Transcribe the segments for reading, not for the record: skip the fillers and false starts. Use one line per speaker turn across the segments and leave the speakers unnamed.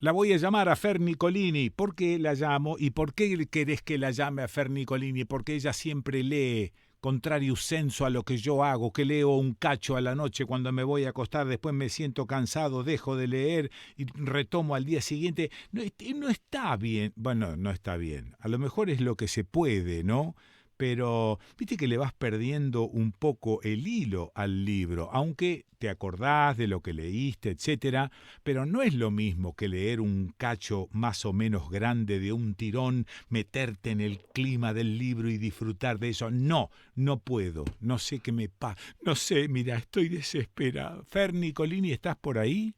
La voy a llamar a Fer Nicolini. ¿Por qué la llamo? ¿Y por qué querés que la llame a Fer Nicolini? Porque ella siempre lee, contrario senso a lo que yo hago, que leo un cacho a la noche cuando me voy a acostar, después me siento cansado, dejo de leer y retomo al día siguiente. No, no está bien. Bueno, no está bien. A lo mejor es lo que se puede, ¿no? Pero viste que le vas perdiendo un poco el hilo al libro, aunque te acordás de lo que leíste, etcétera, pero no es lo mismo que leer un cacho más o menos grande de un tirón, meterte en el clima del libro y disfrutar de eso. No, no puedo, no sé qué me pasa, no sé, mira, estoy desesperado. Fer Nicolini, ¿estás por ahí?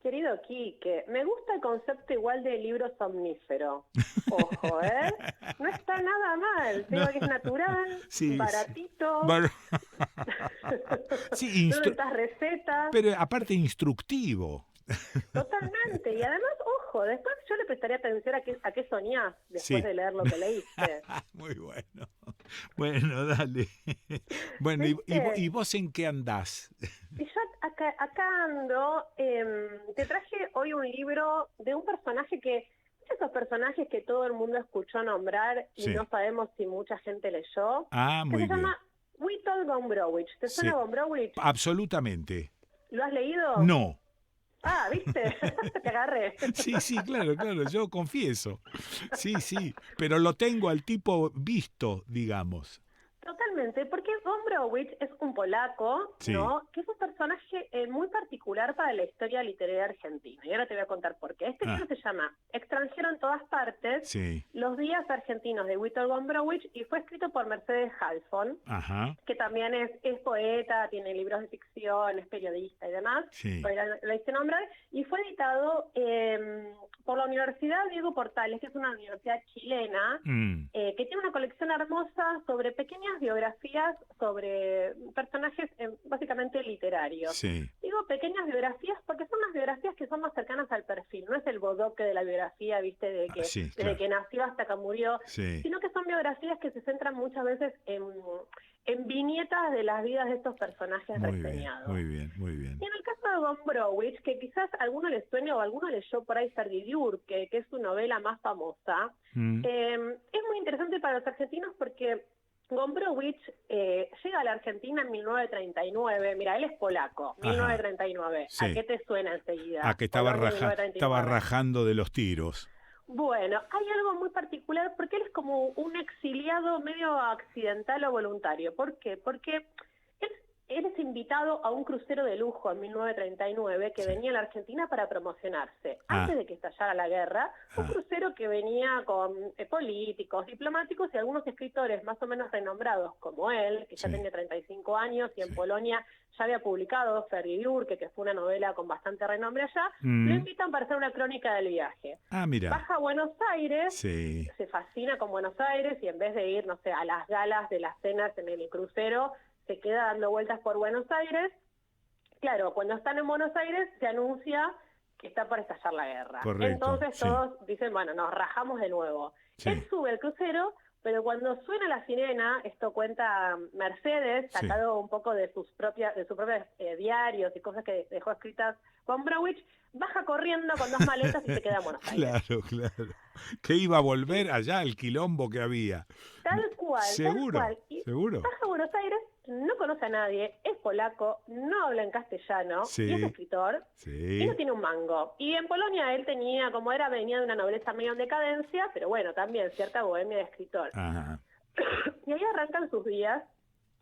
Querido Quique, me gusta el concepto igual de libro somnífero. Ojo, ¿eh? No está nada mal. Te
No,
digo que es natural,
sí, sí.
baratito.
Bueno, sí,
No necesitas recetas.
pero aparte instructivo.
Totalmente. Y además, ojo, después yo le prestaría atención a qué soñás después
Sí.
de leer lo que leíste.
Muy bueno. Bueno, dale. Bueno, ¿y
¿Viste?
vos en qué andás?
Y yo acá ando, te traje hoy un libro de un personaje que, esos personajes que todo el mundo escuchó nombrar y
Sí.
no sabemos si mucha gente leyó,
Ah,
que se
muy bien.
llama Witold Gombrowicz. ¿Te suena
Sí.
Gombrowicz?
Absolutamente.
¿Lo has leído?
No.
Ah, ¿viste? Te agarré.
Sí, sí, claro, claro, yo confieso. Sí, sí, pero lo tengo al tipo visto, digamos.
Totalmente, porque Gombrowicz es un polaco,
Sí.
¿no? Que es un personaje muy particular para la historia literaria argentina. Y ahora te voy a contar por qué. Este
Ah,
libro se llama Extranjero en todas partes,
sí.
los días argentinos de Witold Gombrowicz, y fue escrito por Mercedes Halfon,
Ajá.
que también es poeta, tiene libros de ficción, es periodista y demás,
Sí.
por ahí la hice nombrar, y fue editado por la Universidad Diego Portales, que es una universidad chilena,
Mm,
que tiene una colección hermosa sobre pequeñas biografías sobre personajes básicamente literarios.
sí.
Digo pequeñas biografías porque son las biografías que son más cercanas al perfil, no es el bodoque de la biografía, viste,
Ah, sí,
desde
claro.
que nació hasta que murió,
Sí.
sino que son biografías que se centran muchas veces en viñetas de las vidas de estos personajes
Muy bien,
reseñados.
muy bien, muy bien.
Y en el caso de Gombrowicz, que quizás a alguno le suene o alguno leyó por ahí Ferdidiur, que es su novela más famosa,
Mm,
es muy interesante para los argentinos porque Gombrowicz llega a la Argentina en 1939. Mira, él es polaco,
ajá.
1939. ¿A
Sí.
qué te suena
Ah,
enseguida?
que
Polonia
estaba
1939.
rajando de los tiros.
Bueno, hay algo muy particular porque él es como un exiliado medio accidental o voluntario. ¿Por qué? Porque él, él es invitado a un crucero de lujo en 1939 que
Sí.
venía a la Argentina para promocionarse.
Ah,
Antes de que estallara la guerra, un
ah,
crucero que venía con políticos, diplomáticos y algunos escritores más o menos renombrados como él, que ya
sí,
tenía 35 años y en
sí.
Polonia ya había publicado Ferdidiur, que fue una novela con bastante renombre allá, lo
Mm,
invitan para hacer una crónica del viaje.
ah, mira.
Baja a Buenos Aires,
Sí,
se fascina con Buenos Aires y en vez de ir, no sé, a las galas de las cenas en el crucero, se queda dando vueltas por Buenos Aires. Claro, cuando están en Buenos Aires se anuncia que está por estallar la guerra.
correcto.
Entonces
Sí,
todos dicen, bueno, nos rajamos de nuevo. Él
sí,
sube el crucero, pero cuando suena la sirena, esto cuenta Mercedes,
sí.
sacado un poco de sus propios diarios y cosas que dejó escritas con Browich, baja corriendo con dos maletas y se queda en Buenos Aires.
Claro, claro. Que iba a volver allá al quilombo que había.
Tal cual, tal
Seguro,
cual. Y
seguro.
baja a Buenos Aires, no conoce a nadie, es polaco, no habla en castellano y es
Sí,
escritor y no
sí.
tiene un mango. Y en Polonia él tenía, como era, venía de una nobleza medio en decadencia, pero bueno, también cierta bohemia de escritor.
Ajá.
Y ahí arrancan sus días,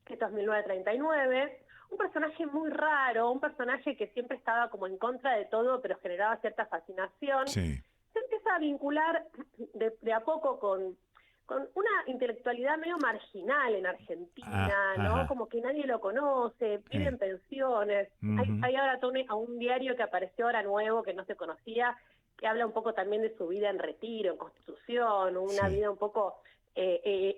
esto es 1939, un personaje muy raro, un personaje que siempre estaba como en contra de todo, pero generaba cierta fascinación.
Sí.
Se empieza a vincular de a poco con una intelectualidad medio marginal en
Ah,
Argentina, ¿no?
ajá.
Como que nadie lo conoce, vive
Sí.
en pensiones.
Ujú.
Hay ahora todo a un diario que apareció ahora nuevo, que no se conocía, que habla un poco también de su vida en retiro, en Constitución, una
Sí.
vida un poco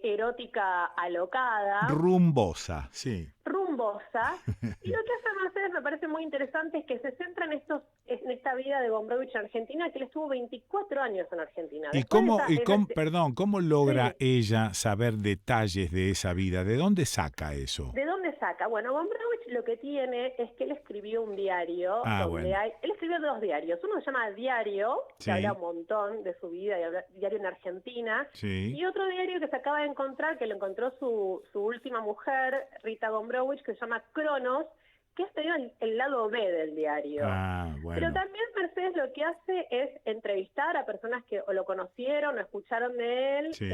erótica alocada,
Rumbosa, sí.
rumbosa. Y lo que hace Mercedes me parece muy interesante es que se centra en esta vida de Gombrowicz en Argentina, que él estuvo 24 años en Argentina. Después de
Perdón, cómo logra
sí,
ella saber detalles de esa vida? ¿De dónde saca eso?
¿de dónde saca? Bueno, Gombrowicz lo que tiene es que él escribió un diario donde
bueno.
él escribió 2 diarios. Uno se llama Diario, que
Sí.
habla un montón de su vida, diario en Argentina,
Sí.
y otro diario que se acaba de encontrar, que lo encontró su última mujer, Rita Gombrowicz, que se llama Cronos, que es el lado B del diario. Pero
Bueno.
también Mercedes lo que hace es entrevistar a personas que o lo conocieron o escucharon de él.
Sí.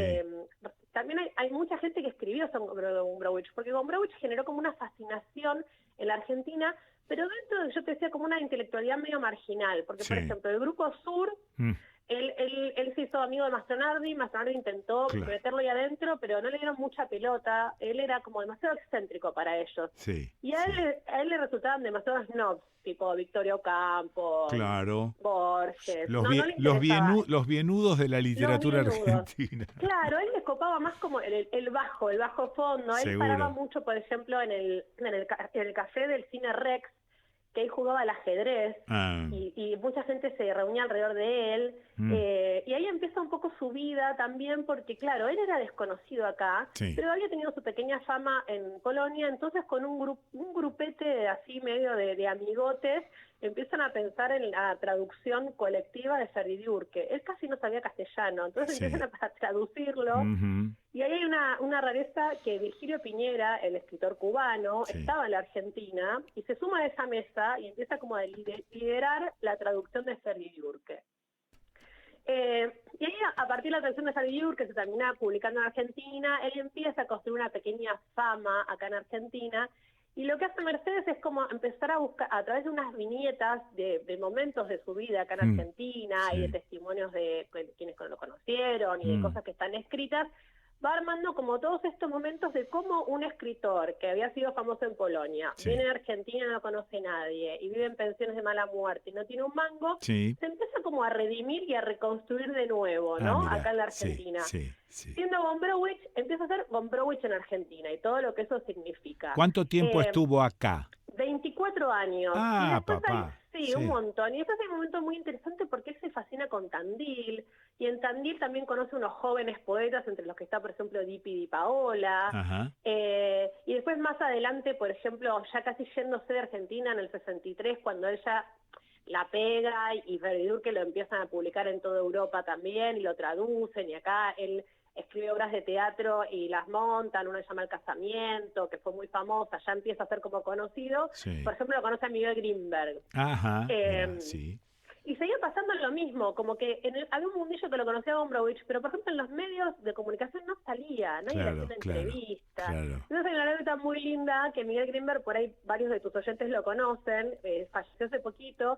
También hay mucha gente que escribió sobre Gombrowicz, porque Gombrowicz generó como una fascinación en la Argentina, pero dentro de, yo te decía, como una intelectualidad medio marginal, porque por
Sí.
ejemplo el Grupo Sur, él se hizo amigo de Mastronardi intentó
Claro.
meterlo ahí adentro, pero no le dieron mucha pelota, él era como demasiado excéntrico para ellos.
Sí.
Y a él le resultaban demasiados snobs, tipo Victoria Ocampo,
Claro.
Borges.
Los,
No le interesaba.
los bienudos de la literatura
Los bienudos.
argentina.
Claro, él les copaba más como el bajo fondo. Él
Seguro.
paraba mucho, por ejemplo, en el café del Cine Rex, que él jugaba al ajedrez, y mucha gente se reunía alrededor de él, y ahí empieza un poco su vida también, porque claro, él era desconocido acá,
Sí.
pero había tenido su pequeña fama en Polonia, entonces con un grupete así medio de amigotes, empiezan a pensar en la traducción colectiva de Ferdiurque. Él casi no sabía castellano, entonces
Sí.
empiezan a traducirlo, y ahí hay una rareza que Virgilio Piñera, el escritor cubano,
Sí.
estaba en la Argentina y se suma a esa mesa y empieza como a liderar la traducción de Ferdiurque. Y ahí, a partir de la traducción de Ferdiurque, que se termina publicando en Argentina, él empieza a construir una pequeña fama acá en Argentina. Y lo que hace Mercedes es como empezar a buscar, a través de unas viñetas de momentos de su vida acá en Argentina,
Sí.
y de testimonios de quienes lo conocieron y de cosas que están escritas, va armando como todos estos momentos de cómo un escritor que había sido famoso en Polonia,
Sí.
viene a Argentina y no lo conoce nadie, y vive en pensiones de mala muerte y no tiene un mango,
Sí.
se empieza como a redimir y a reconstruir de nuevo, ¿no?
Mira.
Acá en la Argentina.
Sí.
Siendo Gombrowicz, empieza a ser Gombrowicz en Argentina y todo lo que eso significa.
¿Cuánto tiempo estuvo acá?
24 años. Y después
papá.
Sí, un montón. Y después hay un momento muy interesante porque él se fascina con Tandil, y en Tandil también conoce unos jóvenes poetas, entre los que está, por ejemplo, Di Paola.
Ajá.
Y después más adelante, por ejemplo, ya casi yéndose de Argentina en el 63, cuando ella la pega y Ferdiurque lo empiezan a publicar en toda Europa también, y lo traducen, y acá él escribe obras de teatro y las montan, una se llama El Casamiento, que fue muy famosa, ya empieza a ser como conocido.
Sí.
Por ejemplo, lo conoce a Miguel Grinberg.
Ajá. Sí.
Y seguía pasando lo mismo, como que había un mundillo que lo conocía a Gombrowicz, pero por ejemplo en los medios de comunicación no salía, nadie le hacía una entrevista. Entonces hay una anécdota muy linda que Miguel Grinberg, por ahí varios de tus oyentes lo conocen, falleció hace poquito,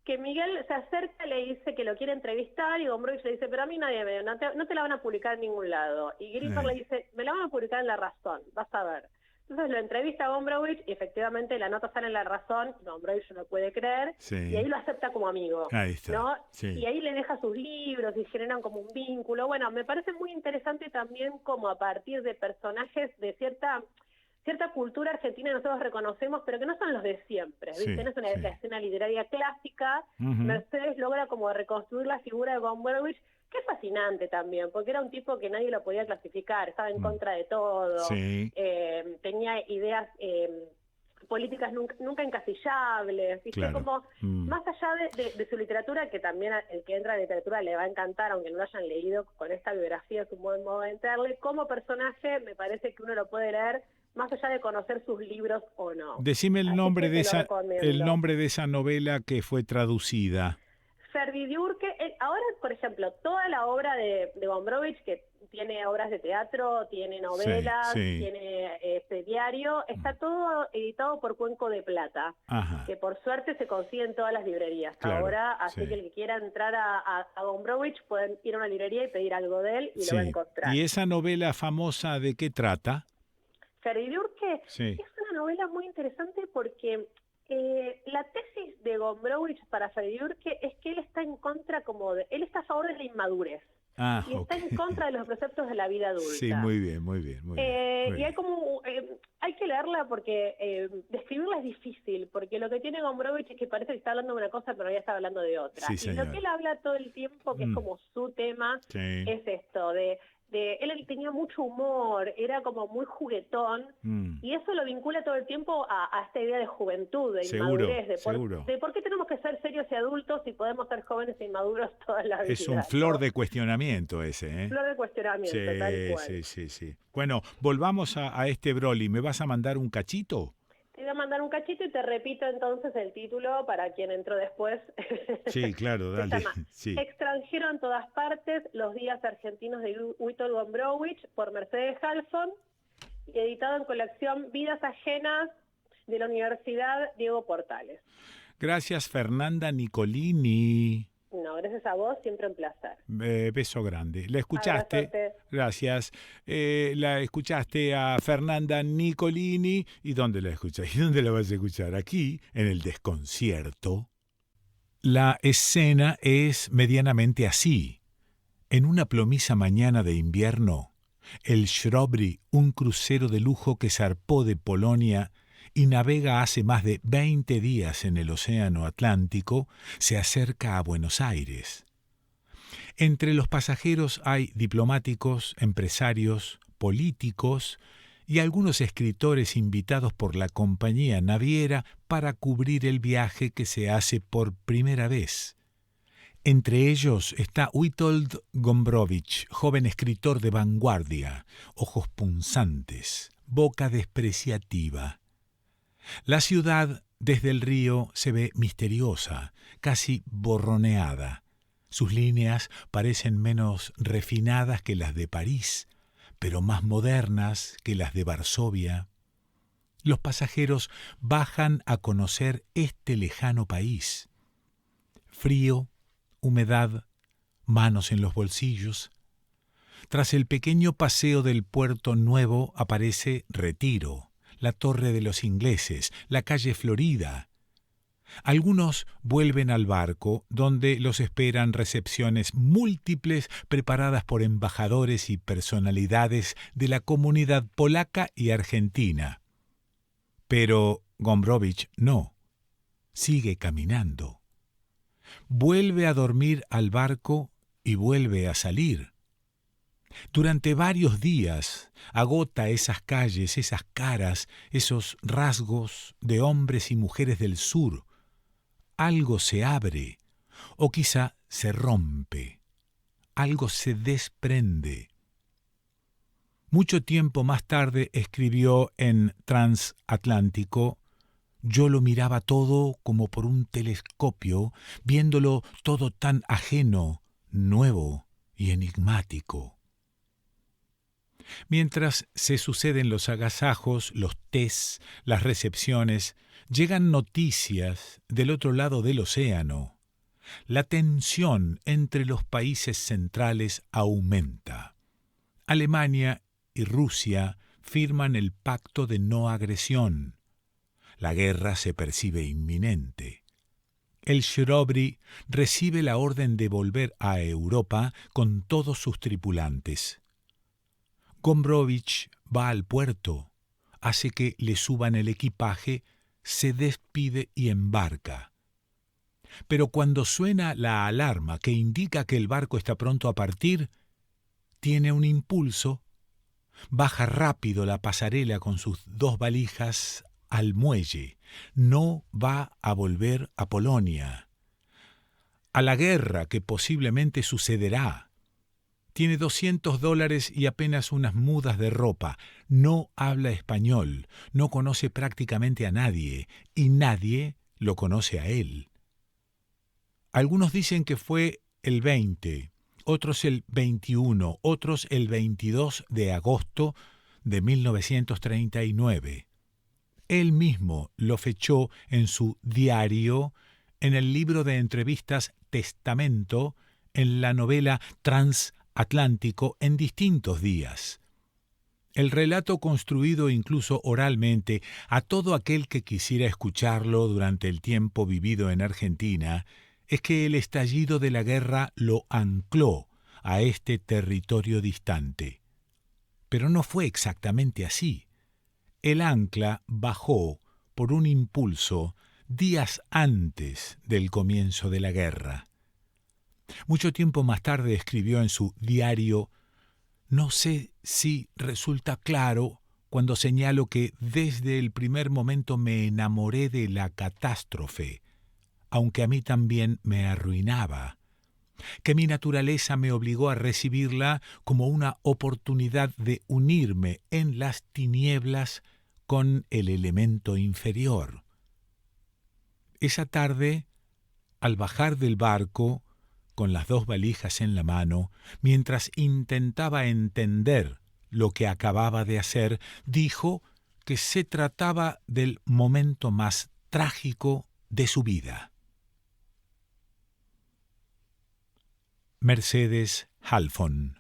que Miguel se acerca y le dice que lo quiere entrevistar, y Gombrowicz le dice, pero a mí nadie no te la van a publicar en ningún lado. Y Grinberg le dice, me la van a publicar en La Razón, vas a ver. Entonces lo entrevista a Gombrowicz y efectivamente la nota sale en La Razón, Gombrowicz no puede creer, y ahí lo acepta como amigo.
Ahí está.
¿No?
Sí.
Y ahí le deja sus libros y generan como un vínculo. Bueno, me parece muy interesante también como a partir de personajes de cierta cultura argentina nosotros reconocemos, pero que no son los de siempre, ¿viste? No es una escena literaria clásica. Mercedes logra como reconstruir la figura de Gombrowicz, que es fascinante también, porque era un tipo que nadie lo podía clasificar, estaba en contra de todo, tenía ideas políticas nunca encasillables, ¿viste?
Claro.
Como más allá de su literatura, que también el que entra a literatura le va a encantar, aunque no lo hayan leído, con esta biografía es un buen modo de entrarle, como personaje me parece que uno lo puede leer más allá de conocer sus libros o no.
Decime el nombre de esa novela que fue traducida.
Ferdiurque, ahora, por ejemplo, toda la obra de Gombrowicz, que tiene obras de teatro, tiene novelas, tiene diario, está todo editado por Cuenco de Plata, que por suerte se consigue en todas las librerías ahora, así que el que quiera entrar a Gombrowicz pueden ir a una librería y pedir algo de él y lo va a encontrar.
¿Y esa novela famosa de qué trata?
Ferdiurque es una novela muy interesante porque la tesis de Gombrowicz para Ferdiurque es que él está en contra él está a favor de la inmadurez. Y está en contra de los preceptos de la vida adulta.
Sí, muy bien.
Y hay que leerla porque describirla es difícil, porque lo que tiene Gombrowicz es que parece que está hablando de una cosa, pero ya está hablando de otra. Y lo que él habla todo el tiempo, que es como su tema, es esto, de él tenía mucho humor, era como muy juguetón, y eso lo vincula todo el tiempo a esta idea de juventud, de inmadurez, de por qué tenemos que ser serios y adultos si podemos ser jóvenes e inmaduros toda la vida.
Es un flor de cuestionamiento ese, ¿eh?
Flor de cuestionamiento,
sí,
tal cual.
Sí. Bueno, volvamos a este Broly. ¿Me vas a mandar un cachito?
Te voy a mandar un cachito y te repito entonces el título para quien entró después.
Sí, claro, dale.
Se llama
sí.
Extranjero en todas partes, los días argentinos de Witold Gombrowicz por Mercedes Halfon, y editado en colección Vidas Ajenas de la Universidad Diego Portales.
Gracias, Fernanda Nicolini.
No, gracias a vos, siempre un placer.
Beso grande. ¿La escuchaste?
Abrazote.
Gracias. La escuchaste a Fernanda Nicolini. ¿Y dónde la escuchas? ¿Y dónde la vas a escuchar? Aquí, en el desconcierto. La escena es medianamente así. En una plomiza mañana de invierno, el Shrobry, un crucero de lujo que zarpó de Polonia y navega hace más de 20 días en el Océano Atlántico, se acerca a Buenos Aires. Entre los pasajeros hay diplomáticos, empresarios, políticos y algunos escritores invitados por la compañía naviera para cubrir el viaje que se hace por primera vez. Entre ellos está Witold Gombrowicz, joven escritor de vanguardia, ojos punzantes, boca despreciativa. La ciudad desde el río se ve misteriosa, casi borroneada. Sus líneas parecen menos refinadas que las de París, pero más modernas que las de Varsovia. Los pasajeros bajan a conocer este lejano país. Frío, humedad, manos en los bolsillos. Tras el pequeño paseo del Puerto Nuevo aparece Retiro, la Torre de los Ingleses, la calle Florida. Algunos vuelven al barco, donde los esperan recepciones múltiples preparadas por embajadores y personalidades de la comunidad polaca y argentina. Pero Gombrowicz no. Sigue caminando. Vuelve a dormir al barco y vuelve a salir. Durante varios días agota esas calles, esas caras, esos rasgos de hombres y mujeres del sur. Algo se abre, o quizá se rompe. Algo se desprende. Mucho tiempo más tarde escribió en Transatlántico: yo lo miraba todo como por un telescopio, viéndolo todo tan ajeno, nuevo y enigmático. Mientras se suceden los agasajos, los tés, las recepciones, llegan noticias del otro lado del océano. La tensión entre los países centrales aumenta. Alemania y Rusia firman el pacto de no agresión. La guerra se percibe inminente. El Shrobry recibe la orden de volver a Europa con todos sus tripulantes. Gombrowicz va al puerto, hace que le suban el equipaje, se despide y embarca. Pero cuando suena la alarma que indica que el barco está pronto a partir, tiene un impulso, baja rápido la pasarela con sus 2 valijas al muelle. No va a volver a Polonia, a la guerra que posiblemente sucederá. Tiene $200 y apenas unas mudas de ropa. No habla español, no conoce prácticamente a nadie, y nadie lo conoce a él. Algunos dicen que fue el 20, otros el 21, otros el 22 de agosto de 1939. Él mismo lo fechó en su diario, en el libro de entrevistas Testamento, en la novela Transatlántico, en distintos días. El relato construido incluso oralmente a todo aquel que quisiera escucharlo durante el tiempo vivido en Argentina es que el estallido de la guerra lo ancló a este territorio distante. Pero no fue exactamente así. El ancla bajó por un impulso días antes del comienzo de la guerra. Mucho tiempo más tarde escribió en su diario: No sé si resulta claro cuando señalo que desde el primer momento me enamoré de la catástrofe, aunque a mí también me arruinaba, que mi naturaleza me obligó a recibirla como una oportunidad de unirme en las tinieblas con el elemento inferior. Esa tarde, al bajar del barco, con las 2 valijas en la mano, mientras intentaba entender lo que acababa de hacer, dijo que se trataba del momento más trágico de su vida. Mercedes Halfon.